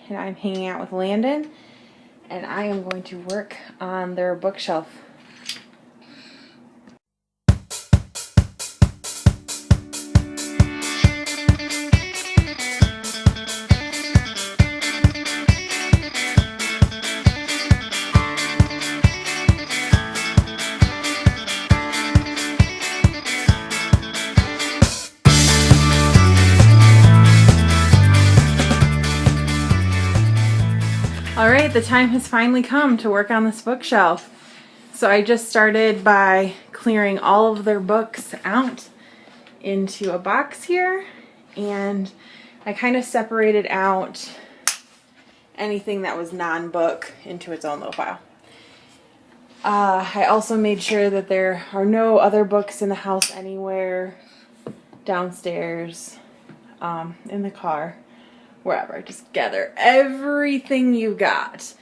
and I'm hanging out with Landon, and I am going to work on their bookshelf. Alright, the time has finally come to work on this bookshelf. So I just started by clearing all of their books out into a box here, and I kind of separated out anything that was non-book into its own little pile. I also made sure that there are no other books in the house anywhere, downstairs, in the car, wherever. Just gather everything you got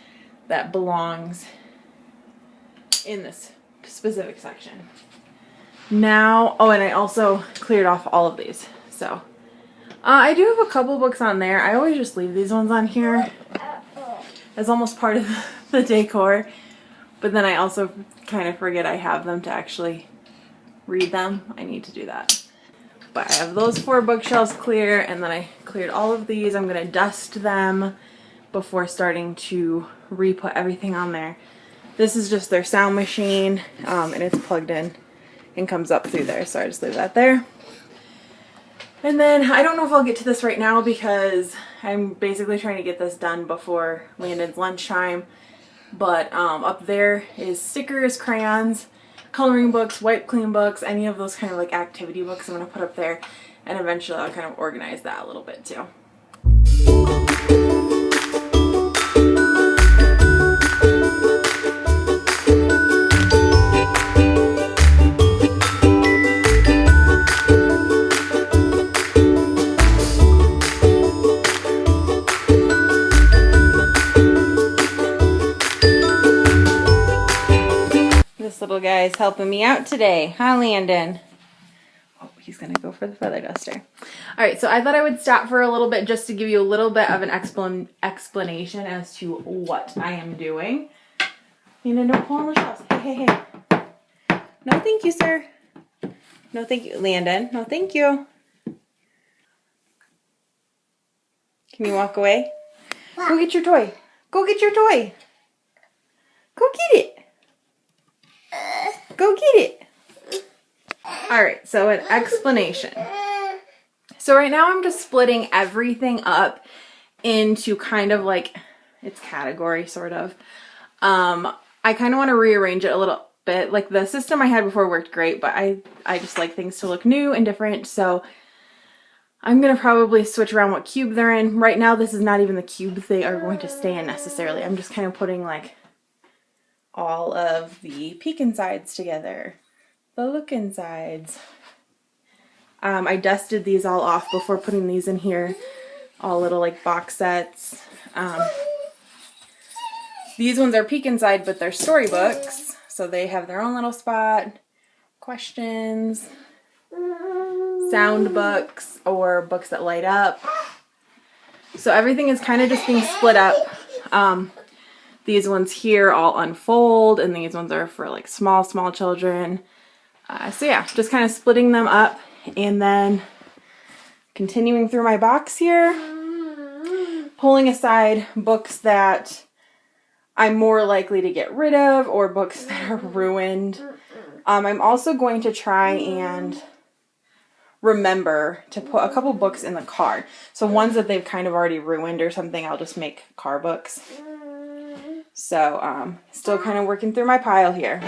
that belongs in this specific section. Now, oh, and I also cleared off all of these. So, I do have a couple books on there. I always just leave these ones on here as almost part of the decor. But then I also kind of forget I have them to actually read them. I need to do that. But I have those 4 bookshelves clear, and then I cleared all of these. I'm going to dust them before starting to re-put everything on there. This is just their sound machine, and it's plugged in and comes up through there, so I just leave that there. And then I don't know if I'll get to this right now because I'm basically trying to get this done before Landon's lunchtime. But up there is stickers, crayons, coloring books, wipe clean books, any of those kind of like activity books I'm going to put up there, and eventually I'll kind of organize that a little bit too. This little guy is helping me out today, huh, Landon? Oh, he's gonna go for the feather duster. All right, so I thought I would stop for a little bit just to give you a little bit of an explanation as to what I am doing. Landon, don't pull on the shelves. Hey. No, thank you, sir. No, thank you, Landon. No, thank you. Can you walk away? Go get your toy. Go get your toy. Go get it. Go get it. Alright, so an explanation. So right now I'm just splitting everything up into kind of like its category, sort of. I kind of want to rearrange it a little bit. Like the system I had before worked great, but I just like things to look new and different. So I'm going to probably switch around what cube they're in. Right now this is not even the cube they are going to stay in necessarily. I'm just kind of putting like all of the peek insides together, the look insides. I dusted these all off before putting these in here, all little like box sets. These ones are peek inside, but they're storybooks, so they have their own little spot. Questions, sound books, or books that light up. So everything is kind of just being split up. These ones here all unfold, and these ones are for like small children. So yeah, just kind of splitting them up, and then continuing through my box here, pulling aside books that I'm more likely to get rid of, or books that are ruined. I'm also going to try and remember to put a couple books in the car. So ones that they've kind of already ruined or something, I'll just make car books. So, still kind of working through my pile here.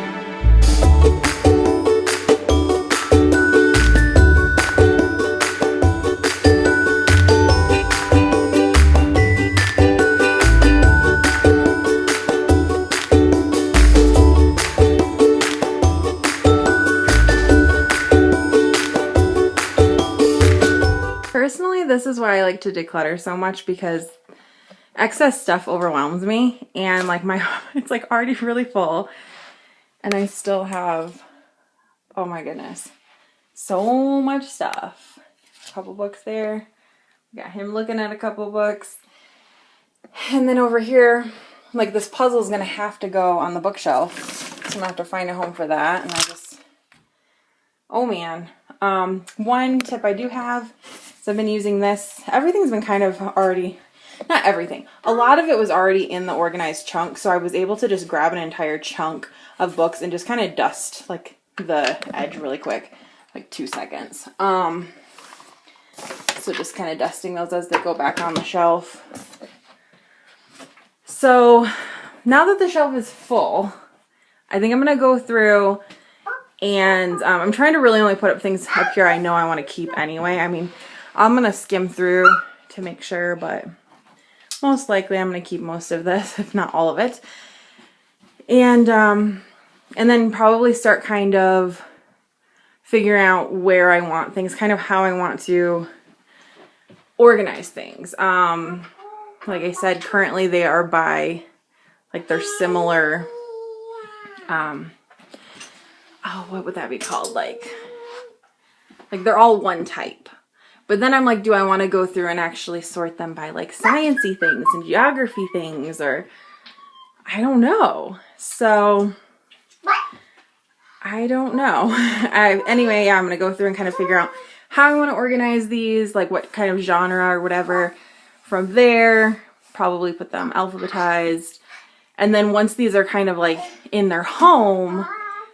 Personally, this is why I like to declutter so much, because excess stuff overwhelms me, and like it's like already really full, and I still have, oh my goodness, so much stuff. A couple books there. Got him looking at a couple books. And then over here, like this puzzle is going to have to go on the bookshelf. So I'm going to have to find a home for that. And I just, oh man. One tip I do have is I've been using this. Everything's been kind of already, not everything. A lot of it was already in the organized chunk. So I was able to just grab an entire chunk of books and just kind of dust like the edge really quick, like 2 seconds. So just kind of dusting those as they go back on the shelf. So now that the shelf is full, I think I'm going to go through and I'm trying to really only put up things up here I know I want to keep anyway. I mean, I'm going to skim through to make sure, but most likely I'm going to keep most of this, if not all of it. And then probably start kind of figuring out where I want things, kind of how I want to organize things. Like I said, currently they are by, like they're similar, oh, what would that be called? Like they're all one type. But then I'm like, do I want to go through and actually sort them by like sciencey things and geography things, or I don't know. So I don't know. Anyway, yeah, I'm going to go through and kind of figure out how I want to organize these, like what kind of genre or whatever. From there, probably put them alphabetized. And then once these are kind of like in their home,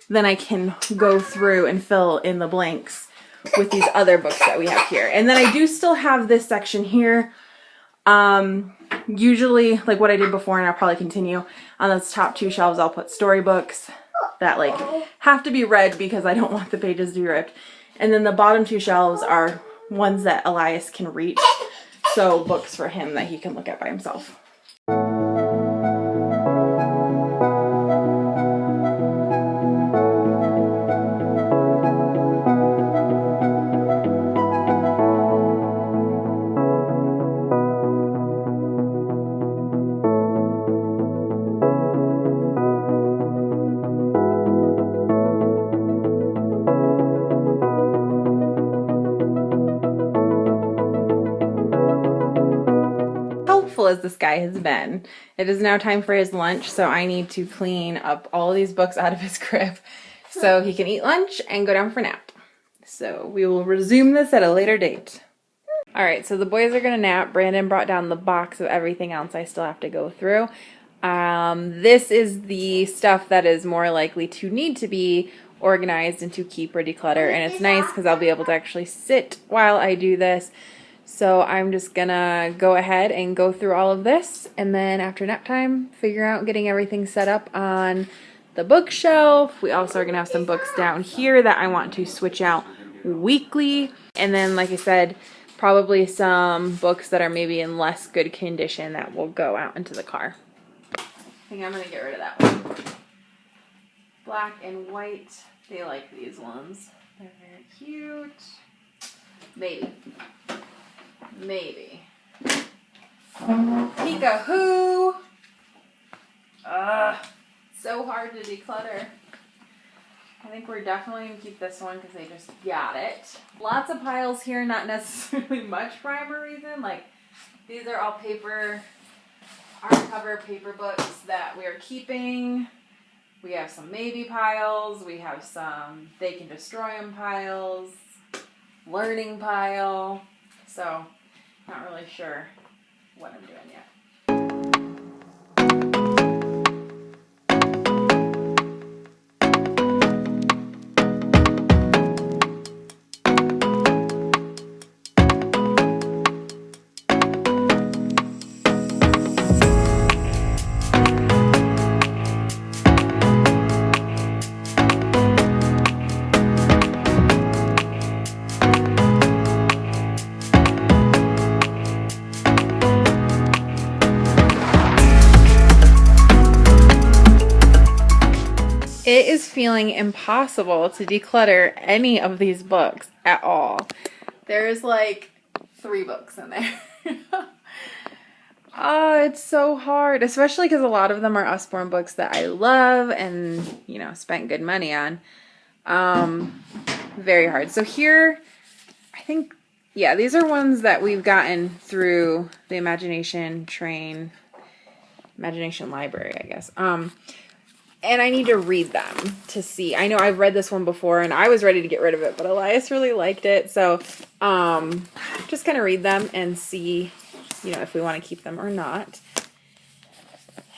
then I can go through and fill in the blanks with these other books that we have here. And then I do still have this section here. Usually, like what I did before, and I'll probably continue, on those top 2 shelves, I'll put storybooks that like have to be read because I don't want the pages to be ripped. And then the bottom 2 shelves are ones that Elias can reach. So books for him that he can look at by himself. As this guy has been, it is now time for his lunch, so I need to clean up all of these books out of his crib so he can eat lunch and go down for a nap. So we will resume this at a later date. Alright, so the boys are gonna nap. Brandon brought down the box of everything else I still have to go through. This is the stuff that is more likely to need to be organized and to keep or declutter, and it's nice because I'll be able to actually sit while I do this. So I'm just gonna go ahead and go through all of this, and then after nap time, figure out getting everything set up on the bookshelf. We also are gonna have some books down here that I want to switch out weekly. And then, like I said, probably some books that are maybe in less good condition that will go out into the car. I think I'm gonna get rid of that one. Black and white, they like these ones. They're very cute. Maybe. Peek-a-hoo! So hard to declutter. I think we're definitely going to keep this one because they just got it. Lots of piles here, not necessarily much for rhyme or reason. Like, these are all paper, hardcover paper books that we are keeping. We have some maybe piles. We have some they can destroy them piles. Learning pile. So, not really sure what I'm doing yet. It is feeling impossible to declutter any of these books at all. There's like 3 books in there. Oh, it's so hard, especially because a lot of them are Usborne books that I love and, you know, spent good money on. Very hard. So here, I think, yeah, these are ones that we've gotten through the Imagination Train Imagination Library, I guess. And I need to read them to see. I know I've read this one before and I was ready to get rid of it, but Elias really liked it. So, just kind of read them and see, you know, if we want to keep them or not.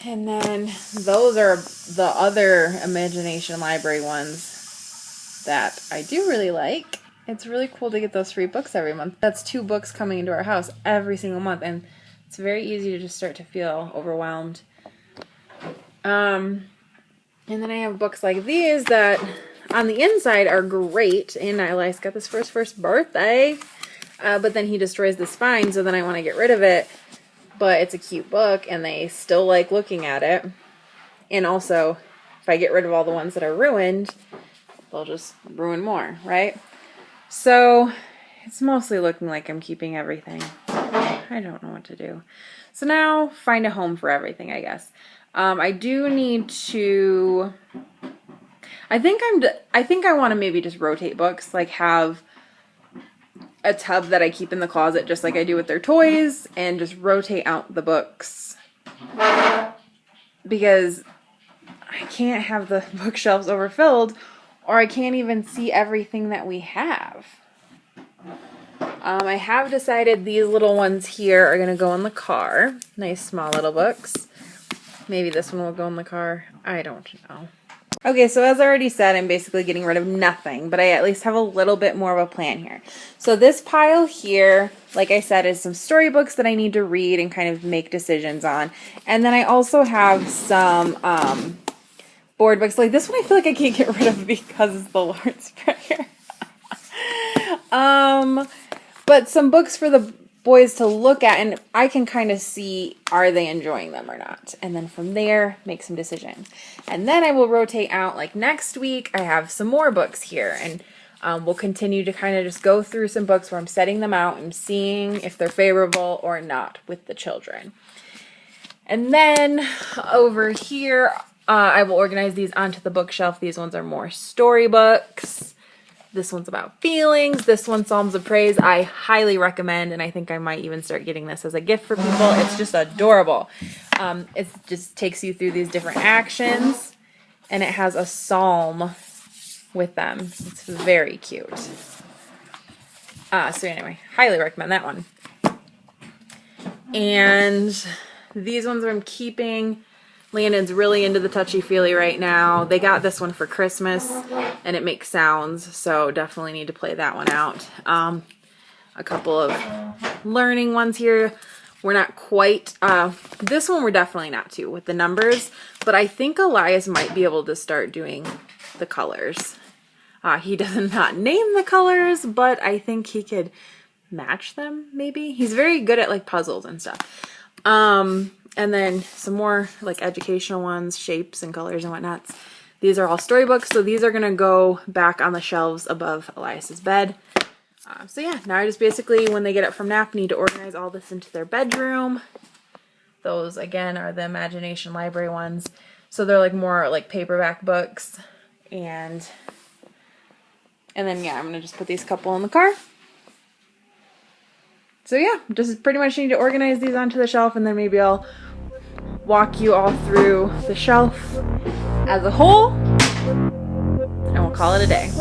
And then those are the other Imagination Library ones that I do really like. It's really cool to get those free books every month. That's 2 books coming into our house every single month, and it's very easy to just start to feel overwhelmed. And then I have books like these that on the inside are great, and Elias got this for his first birthday, but then he destroys the spine, so then I want to get rid of it, but it's a cute book, and they still like looking at it. And also, if I get rid of all the ones that are ruined, they'll just ruin more, right? So it's mostly looking like I'm keeping everything. I don't know what to do. So now, find a home for everything, I guess. I do need to, I think I want to maybe just rotate books, like have a tub that I keep in the closet just like I do with their toys, and just rotate out the books, because I can't have the bookshelves overfilled, or I can't even see everything that we have. I have decided these little ones here are going to go in the car. Nice small little books. Maybe this one will go in the car. I don't know. Okay, so as I already said, I'm basically getting rid of nothing, but I at least have a little bit more of a plan here. So this pile here, like I said, is some storybooks that I need to read and kind of make decisions on. And then I also have some board books. Like this one I feel like I can't get rid of because it's the Lord's Prayer. But some books for the boys to look at, and I can kind of see, are they enjoying them or not? And then from there, make some decisions. And then I will rotate out, like next week, I have some more books here, and we'll continue to kind of just go through some books where I'm setting them out and seeing if they're favorable or not with the children. And then over here, I will organize these onto the bookshelf. These ones are more storybooks. This one's about feelings. This one's Psalms of Praise. I highly recommend, and I think I might even start getting this as a gift for people. It's just adorable. It just takes you through these different actions, and it has a psalm with them. It's very cute. So anyway, highly recommend that one. And these ones I'm keeping. Landon's really into the touchy-feely right now. They got this one for Christmas, and it makes sounds, so definitely need to play that one out. A couple of learning ones here. We're not quite, this one we're definitely not to with the numbers, but I think Elias might be able to start doing the colors. He does not name the colors, but I think he could match them, maybe. He's very good at like puzzles and stuff. And then some more like educational ones, shapes and colors and whatnot. These are all storybooks, so these are going to go back on the shelves above Elias's bed. So yeah, now I just basically, when they get up from nap, need to organize all this into their bedroom. Those, again, are the Imagination Library ones. So they're like more like paperback books. And then, yeah, I'm going to just put these couple in the car. So yeah, just pretty much need to organize these onto the shelf, and then maybe I'll walk you all through the shelf as a whole, and we'll call it a day.